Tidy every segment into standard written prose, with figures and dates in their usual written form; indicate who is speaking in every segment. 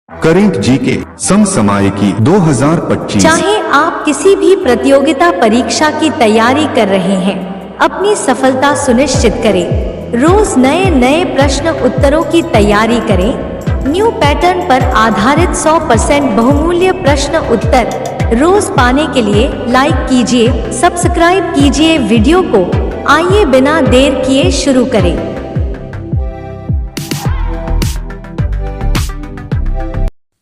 Speaker 1: Current GK समसामयिकी 2025।
Speaker 2: चाहे आप किसी भी प्रतियोगिता परीक्षा की तैयारी कर रहे हैं, अपनी सफलता सुनिश्चित करें। रोज नए नए प्रश्न उत्तरों की तैयारी करें। न्यू पैटर्न पर आधारित 100% बहुमूल्य प्रश्न उत्तर रोज पाने के लिए लाइक कीजिए, सब्सक्राइब कीजिए वीडियो को। आइए बिना देर किए शुरू करें।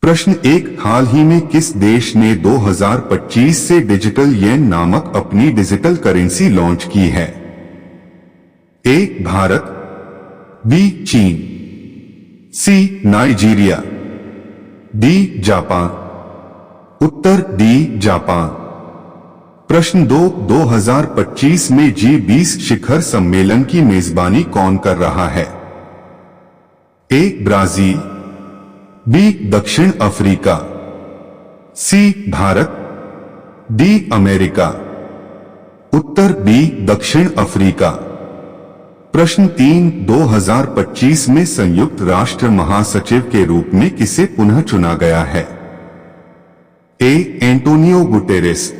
Speaker 1: प्रश्न 1, हाल ही में किस देश ने 2025 से डिजिटल येन नामक अपनी डिजिटल करेंसी लॉन्च की है? ए भारत, बी चीन, सी नाइजीरिया, डी जापान। उत्तर डी जापान। प्रश्न 2, 2025 में G20 शिखर सम्मेलन की मेजबानी कौन कर रहा है? ए ब्राजील, बी दक्षिण अफ्रीका, सी भारत, डी अमेरिका। उत्तर बी दक्षिण अफ्रीका। प्रश्न 3, 2025 में संयुक्त राष्ट्र महासचिव के रूप में किसे पुनः चुना गया है? ए एंटोनियो गुटेरेस,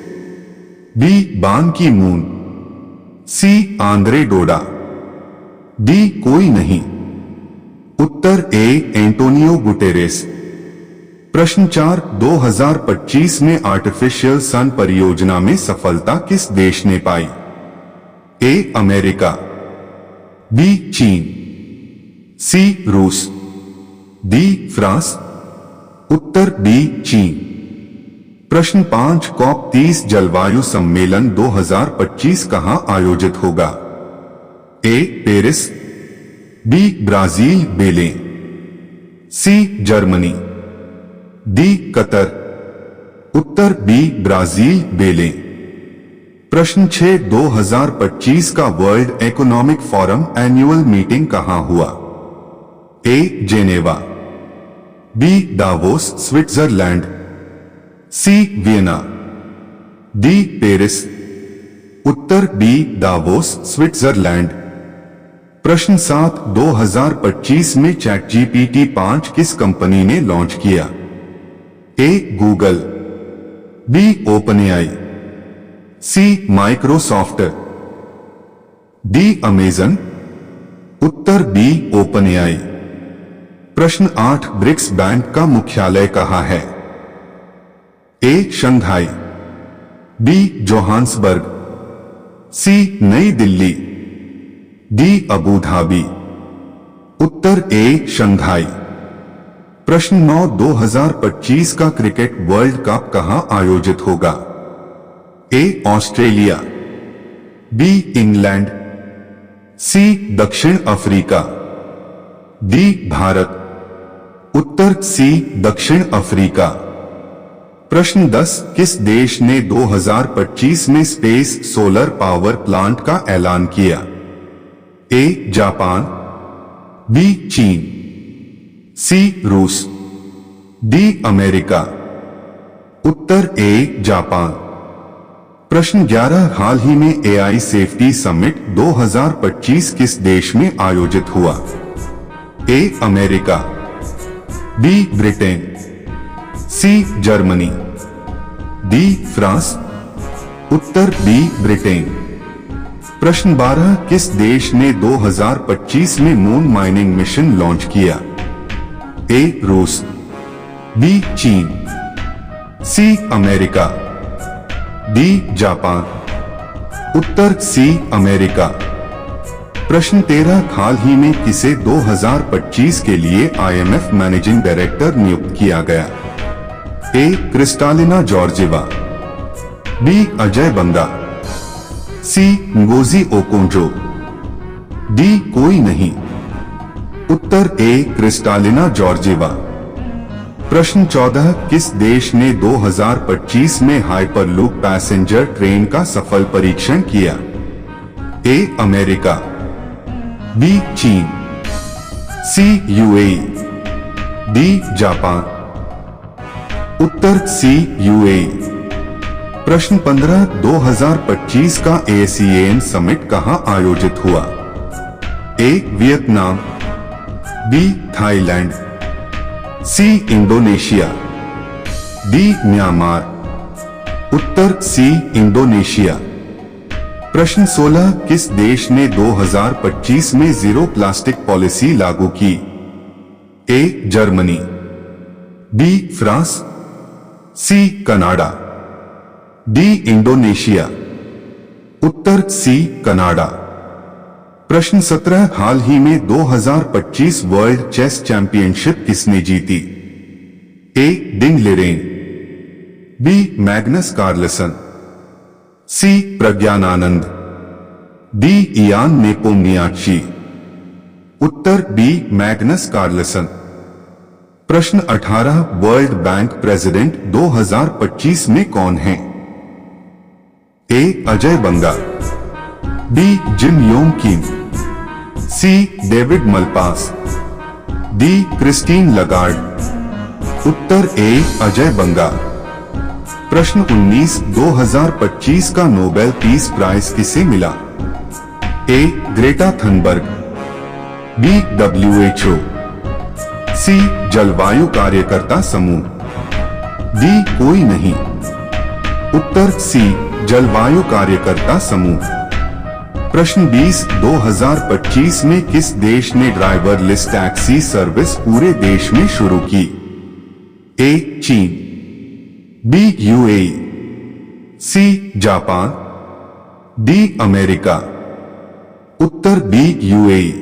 Speaker 1: बी बान की मून, सी आंद्रे डोडा, डी कोई नहीं। उत्तर ए एंटोनियो गुटेरेस। प्रश्न 4, 2025 में आर्टिफिशियल सन परियोजना में सफलता किस देश ने पाई? ए अमेरिका, बी चीन, सी रूस, डी फ्रांस। उत्तर डी चीन। प्रश्न 5, COP30 जलवायु सम्मेलन 2025 कहां आयोजित होगा? ए पेरिस, बी ब्राजील बेलें, सी जर्मनी, डी कतर। उत्तर बी ब्राजील बेलें। प्रश्न 6, 2025 का world economic forum annual meeting कहां हुआ? ए जेनेवा, बी दावोस स्विट्जरलैंड, सी वियना, डी पेरिस। उत्तर डी दावोस स्विट्जरलैंड। प्रश्न 7, 2025 में ChatGPT 5 किस कंपनी ने लॉन्च किया? A Google, B OpenAI, C Microsoft, D Amazon. उत्तर बी ओपनएआई। प्रश्न 8, ब्रिक्स बैंक का मुख्यालय कहां है? A Shanghai, B Johannesburg, C New Delhi, D Abu Dhabi. उत्तर ए शंघाई। प्रश्न 9, 2025 का क्रिकेट वर्ल्ड कप कहां आयोजित होगा? ए ऑस्ट्रेलिया, बी इंग्लैंड, सी दक्षिण अफ्रीका, डी भारत। उत्तर सी दक्षिण अफ्रीका। प्रश्न 10, किस देश ने 2025 में स्पेस सोलर पावर प्लांट का ऐलान किया? ए जापान, बी चीन, सी रूस, D America. Uttar A Japan. प्रश्न 11, हाल ही में AI सेफ्टी समिट 2025 किस देश में आयोजित हुआ? A America, B Britain, C Germany, D France. उत्तर बी ब्रिटेन। प्रश्न 12, किस देश ने 2025 में मून माइनिंग मिशन लॉन्च किया? ए रूस, बी चीन, सी अमेरिका, डी जापान। उत्तर सी अमेरिका। प्रश्न 13, हाल ही में किसे 2025 के लिए IMF मैनेजिंग डायरेक्टर नियुक्त किया गया? ए क्रिस्टालिना जॉर्जिवा, बी अजय बंगा, सी ngozi ओकोंजो, डी कोई नहीं। उत्तर ए क्रिस्टालिना जॉर्जिवा। प्रश्न 14, किस देश ने 2025 में हाइपरलूप पैसेंजर ट्रेन का सफल परीक्षण किया? ए अमेरिका, बी चीन, सी UAE, डी जापान। उत्तर सी UAE। प्रश्न 15, 2025 का ASEAN समिट कहां आयोजित हुआ? A Vietnam, B Thailand, C Indonesia, D Myanmar. उत्तर सी इंडोनेशिया। प्रश्न 16, किस देश ने 2025 में जीरो प्लास्टिक पॉलिसी लागू की? A Germany, B France, C Canada, D Indonesia. उत्तर सी कनाडा। प्रश्न 17, हाल ही में 2025 वर्ल्ड चेस चैंपियनशिप किसने जीती? A Ding Liren, B Magnus Carlsen, C Praggnanandhaa, D Ian Nepomniachtchi. उत्तर बी मैग्नस कार्लसन। प्रश्न 18, वर्ल्ड बैंक प्रेसिडेंट 2025 में कौन है? A Ajay Banga, B Jim Yong Kim, C David Malpass, D Christine Lagarde. उत्तर ए अजय बंगा। प्रश्न 19, 2025 का नोबेल पीस प्राइज किसे मिला? A Greta Thunberg, B WHO, C जलवायु कार्यकर्ता समूह, डी कोई नहीं। उत्तर सी जलवायु कार्यकर्ता समूह। प्रश्न 20, 2025 में किस देश ने ड्राइवरलेस टैक्सी सर्विस पूरे देश में शुरू की? ए चीन, B UAE, C Japan, D America. उत्तर बी UAE।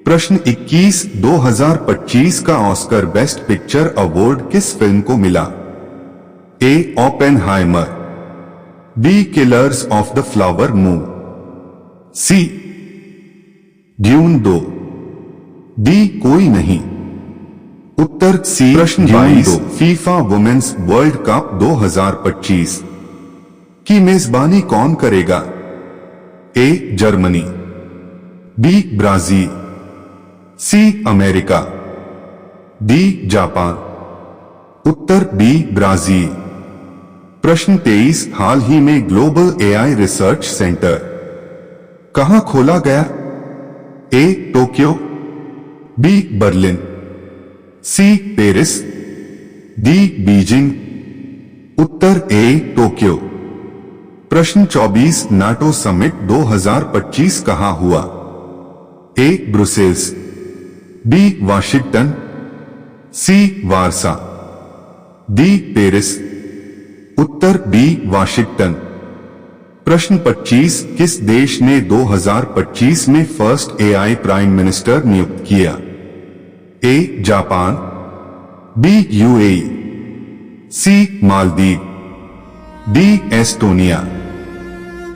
Speaker 1: प्रश्न 21, 2025 का ऑस्कर बेस्ट पिक्चर अवार्ड किस फिल्म को मिला? A Oppenheimer, B Killers of the Flower Moon, C Dune 2, D कोई नहीं। उत्तर सी। प्रश्न 22, फीफा वुमेन्स वर्ल्ड कप 2025 की मेजबानी कौन करेगा? A Germany, B Brazil, C America, D Japan. उत्तर बी ब्राजील। प्रश्न 23, हाल ही में ग्लोबल AI रिसर्च सेंटर कहां खोला गया? A Tokyo, B Berlin, C Paris, D Beijing. उत्तर ए टोक्यो। प्रश्न 24, नाटो समिट 2025 कहां हुआ? A Brussels, B Washington, C Warsaw, D Paris. उत्तर बी वाशिंगटन। प्रश्न 25, किस देश ने 2025 में फर्स्ट AI प्राइम मिनिस्टर नियुक्त किया? A Japan, B UAE, C Maldives, D Estonia.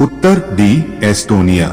Speaker 1: उत्तर डी एस्टोनिया।